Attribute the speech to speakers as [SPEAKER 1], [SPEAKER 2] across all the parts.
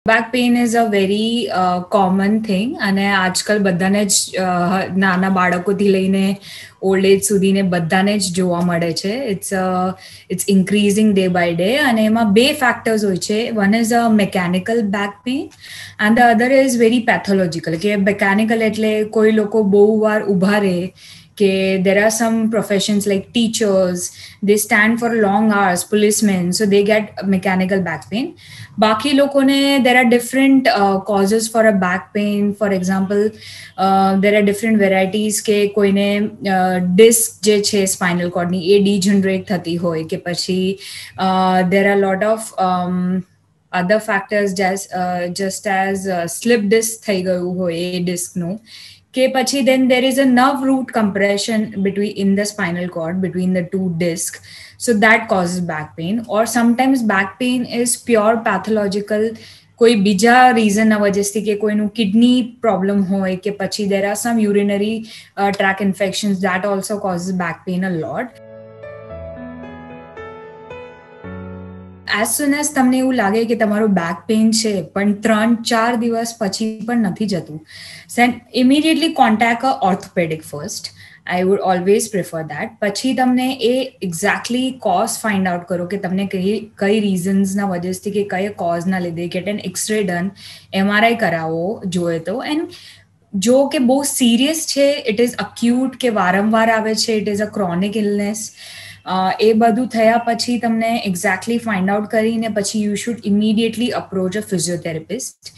[SPEAKER 1] Back pain is a very common thing અને આજકાલ બધાને જ નાના બાળકોથી લઈને ઓલ્ડ એજ સુધીને બધાને જ જોવા મળે છે. It's increasing day by day અને એમાં બે ફેક્ટર્સ હોય છે. One is a mechanical back pain and the other is very pathological. કે મેકેનિકલ એટલે કોઈ લોકો બહુ વાર ઊભા રહે કે there are some professions like teachers, they stand for long hours, policemen, so they get mechanical back pain. Baki lokone there are different causes for a back pain. For example, there are different varieties કે કોઈને disk જે છે spinal કોર્ડની એ degenerate થતી હોય કે પછી there are a lot of other factors just as slip disc થઈ ગયું હોય એ ડિસ્કનું કે પછી then there is a nerve root compression between in the spinal cord between the two discs, so that causes back pain. Or sometimes back pain is pure pathological, કોઈ બીજા રીઝનના વજહથી કે કોઈનું kidney problem હોય કે પછી there are some urinary tract infections that also causes back pain a lot. As soon as તમને એવું લાગે કે તમારું બેક પેઇન છે પણ 3-4 દિવસ પછી પણ નથી જતું, then immediately contact a orthopedic first. I would always prefer that. પછી તમને એ એક્ઝેક્ટલી કોઝ ફાઇન્ડ આઉટ કરો કે તમને કઈ રીઝન્સના વજહથી કે કયા કોઝના લીધે get an x-ray done, MRI કરાવો જોઈએ તો. એન્ડ જો કે બહુ સિરિયસ છે, ઇટ ઇઝ અક્યુટ કે વારંવાર આવે છે, it is a chronic illness, એ બધું થયા પછી તમને એક્ઝેક્ટલી ફાઇન્ડ આઉટ કરીને પછી you should immediately approach a physiotherapist.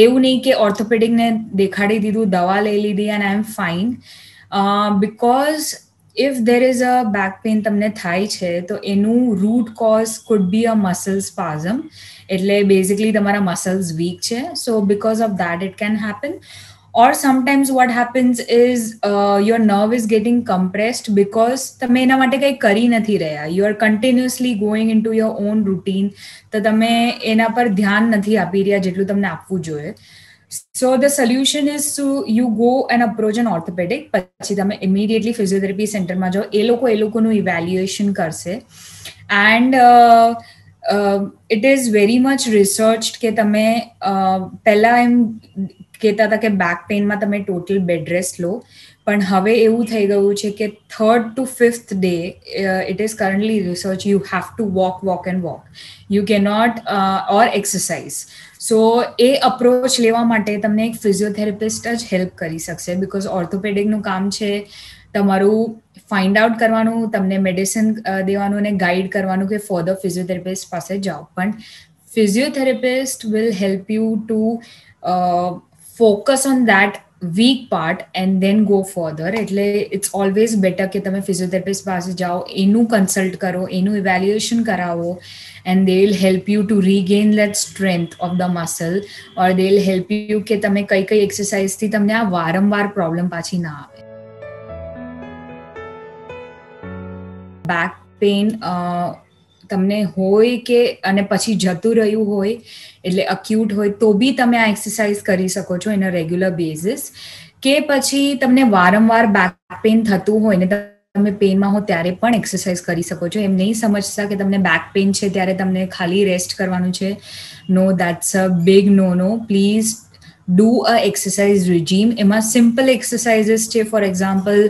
[SPEAKER 1] એવું નહીં કે ઓર્થોપેડિકને દેખાડી દીધું, દવા લઈ લીધી and I am fine. Because if there is a back pain તમને થાય છે તો એનું root cause could be a muscle spasm, એટલે બેઝિકલી તમારા મસલ્સ વીક છે, so because of that it can happen. Or sometimes what happens is your nerve is getting compressed because તમે એના માટે કંઈ કરી નથી રહ્યા. You are continuously going into your own routine, તો તમે એના પર ધ્યાન નથી આપી રહ્યા જેટલું તમને આપવું જોઈએ. So the solution is to you go and approach an orthopedic. પછી તમે immediately physiotherapy center માં જાઓ, એ લોકોનું evaluation કરશે. And it is very much researched કે તમે પહેલા એમ કહેતા હતા કે બેક પેઇનમાં તમે ટોટલ બેડ રેસ્ટ લો, પણ હવે એવું થઈ ગયું છે કે 3rd to 5th day it is currently research you have to walk and walk, you cannot or exercise. So A approach લેવા માટે તમને એક ફિઝિયોથેરાપિસ્ટ જ હેલ્પ કરી શકશે, બિકોઝ ઓર્થોપેડિકનું કામ છે તમારું ફાઇન્ડ આઉટ કરવાનું, તમને મેડિસિન દેવાનું અને ગાઈડ કરવાનું કે ફર્ધર ફિઝિયોથેરાપિસ્ટ પાસે જાઓ. પણ physiotherapist will help you to focus on that weak part and then go further. એટલે it's always better કે તમે ફિઝિયોથેરાપિસ્ટ પાસે જાઓ, એનું કન્સલ્ટ કરો, એનું ઇવેલ્યુએશન કરાવો, and they will help you to regain that strength of the muscle, or they will help you કે તમે કઈ એક્સરસાઇઝથી તમને આ વારંવાર પ્રોબ્લેમ પાછી ના આવે. બેક પેઇન તમને હોય કે અને પછી જતું રહ્યું હોય, એટલે અક્યુટ હોય, તો બી તમે આ એક્સરસાઇઝ કરી શકો છો ઇન અ રેગ્યુલર બેઝિસ. કે પછી તમને વારંવાર બેક પેઇન થતું હોય ને તમે પેઇનમાં હો ત્યારે પણ એક્સરસાઇઝ કરી શકો છો. એમ નહીં સમજતા કે તમને બેક પેઇન છે ત્યારે તમને ખાલી રેસ્ટ કરવાનું છે. No, that's a big no. Please do a exercise regime. એમાં simple exercises છે, for example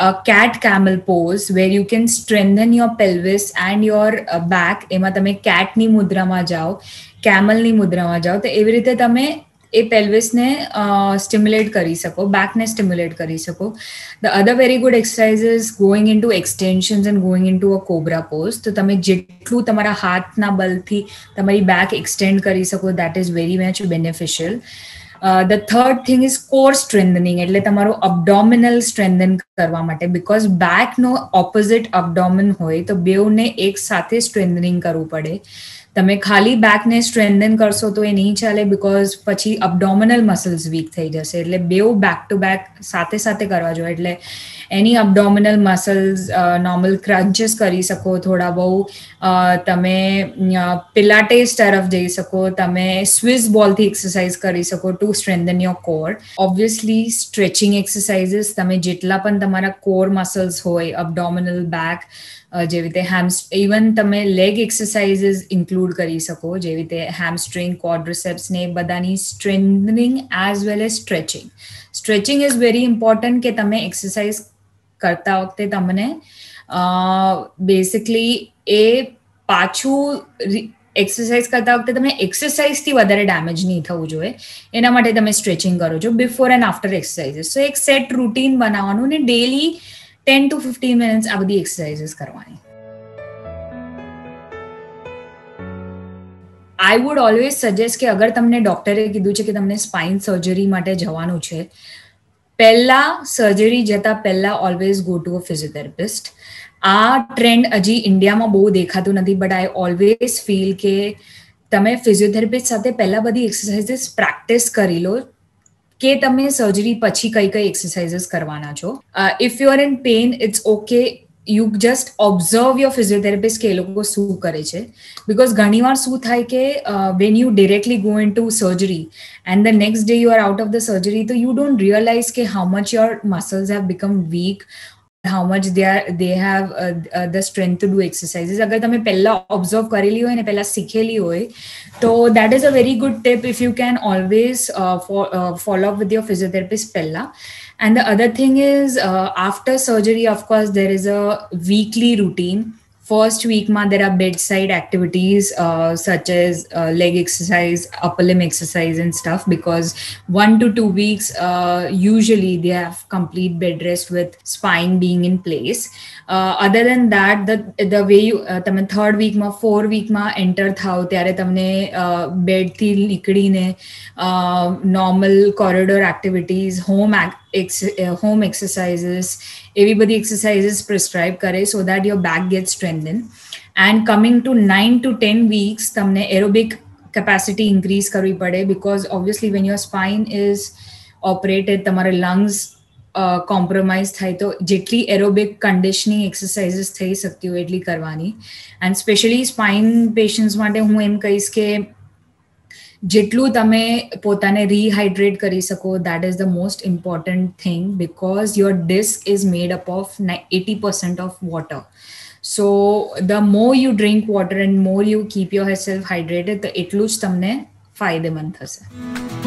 [SPEAKER 1] a cat camel pose where you can strengthen your pelvis and your back. એમાં તમે catની મુદ્રામાં જાઓ, camelની મુદ્રામાં જાઓ, તો એવી રીતે તમે એ પેલ્વિસને સ્ટિમ્યુલેટ કરી શકો, બેકને સ્ટિમ્યુલેટ કરી શકો. The other very good exercise is going into extensions and going into a cobra pose. તો તમે જેટલું તમારા હાથના બલથી તમારી બેક એક્સટેન્ડ કરી શકો, that is very much beneficial. The third thing is core strengthening, એટલે તમારું abdominal strengthen કરવા માટે, because બેકનો ઓપોઝિટ abdomen હોય તો બેઉને એક સાથે સ્ટ્રેન્થનિંગ કરવું પડે. તમે ખાલી બેકને સ્ટ્રેન્થન કરશો તો એ નહીં ચાલે, બિકોઝ પછી અબડોમિનલ મસલ્સ વીક થઈ જશે. એટલે બેઉ બેક ટુ બેક સાથે સાથે કરવા જોઈએ. એટલે એની અબડોમિનલ મસલ્સ નોર્મલ ક્રન્ચીસ કરી શકો, થોડા બહુ તમે પિલાટેસ તરફ જઈ શકો, તમે સ્વિસ બોલથી એક્સરસાઇઝ કરી શકો to strengthen your core. Obviously stretching exercises, તમે જેટલા પણ તમારા કોર મસલ્સ હોય, અબડોમિનલ, બેક, જેવી રીતે ઇવન તમે લેગ એક્સરસાઇઝીસ ઇન્ક્લુડ ઇન્ક્લુડ કરી શકો, જેવી રીતે હેમસ્ટ્રિંગ, ક્વોડ્રિસેપ્સ ને બધાની strengthening as well as stretching. Stretching is very important કે તમે એક્સરસાઇઝ કરતા વખતે તમને બેસિકલી એ પાછું એક્સરસાઇઝ કરતા વખતે તમને એક્સરસાઇઝથી વધારે ડેમેજ નહીં થવું જોઈએ, એના માટે તમે સ્ટ્રેચિંગ કરો છો બિફોર એન્ડ આફ્ટર એક્સરસાઇઝીસ. સો એક સેટ રૂટીન બનાવવાનું ને ડેલી 10 to 15 મિનિટ્સ આ બધી એક્સરસાઇઝીસ કરવાની. આઈ વુડ ઓલવેઝ સજેસ્ટ કે અગર તમને ડૉક્ટરે કીધું છે કે તમને સ્પાઇન સર્જરી માટે જવાનું છે, પહેલાં સર્જરી જતાં પહેલાં always go to a physiotherapist. આ ટ્રેન્ડ હજી ઇન્ડિયામાં બહુ દેખાતું નથી, બટ આઈ ઓલવેઝ ફીલ કે તમે ફિઝિયોથેરાપિસ્ટ સાથે પહેલાં બધી એક્સરસાઇઝીસ પ્રેક્ટિસ કરી લો કે તમે સર્જરી પછી કઈ કઈ એક્સરસાઇઝીસ કરવાના છો. If you are in pain, it's okay, you just observe your physiotherapist કે એ લોકો શું કરે છે. બિકોઝ ઘણીવાર શું થાય કે when you directly go in to surgery and the next day you are out of the surgery, તો યુ ડોન્ટ રિયલાઇઝ કે how much your muscles have become weak, how much they have the strength to do exercises. અગર તમે પહેલા observe કરેલી હોય ને પહેલા શીખેલી હોય તો that is a very good tip if you can always follow up with your physiotherapist પહેલા. And the other thing is after surgery, of course, there is a weekly routine. First week ma there are bedside activities such as leg exercise, upper limb exercise and stuff, because 1 to 2 weeks usually they have complete bed rest with spine being in place. Other than that, the way you તમે third week માં 4 week માં enter થાઓ ત્યારે તમને bed થી નીકળીને normal corridor activities, home exercises, એવી બધી exercises prescribe કરે so that your back gets strengthened. And coming to 9 to 10 weeks તમને aerobic capacity increase કરવી પડે, because obviously when your spine is operated તમારા lungs કોમ્પ્રોમાઇઝ થાય, તો જેટલી એરોબિક કન્ડિશનિંગ એક્સરસાઇઝીસ થઈ શકતી હોય એટલી કરવાની. એન્ડ સ્પેશિયલી સ્પાઇન પેશન્ટ્સ માટે હું એમ કહીશ કે જેટલું તમે પોતાને રીહાઇડ્રેટ કરી શકો, that is the most important thing, because your disc is made up of 80% of water. So the more you drink water and more you keep yourself hydrated, તો એટલું જ તમને ફાયદેમંદ થશે.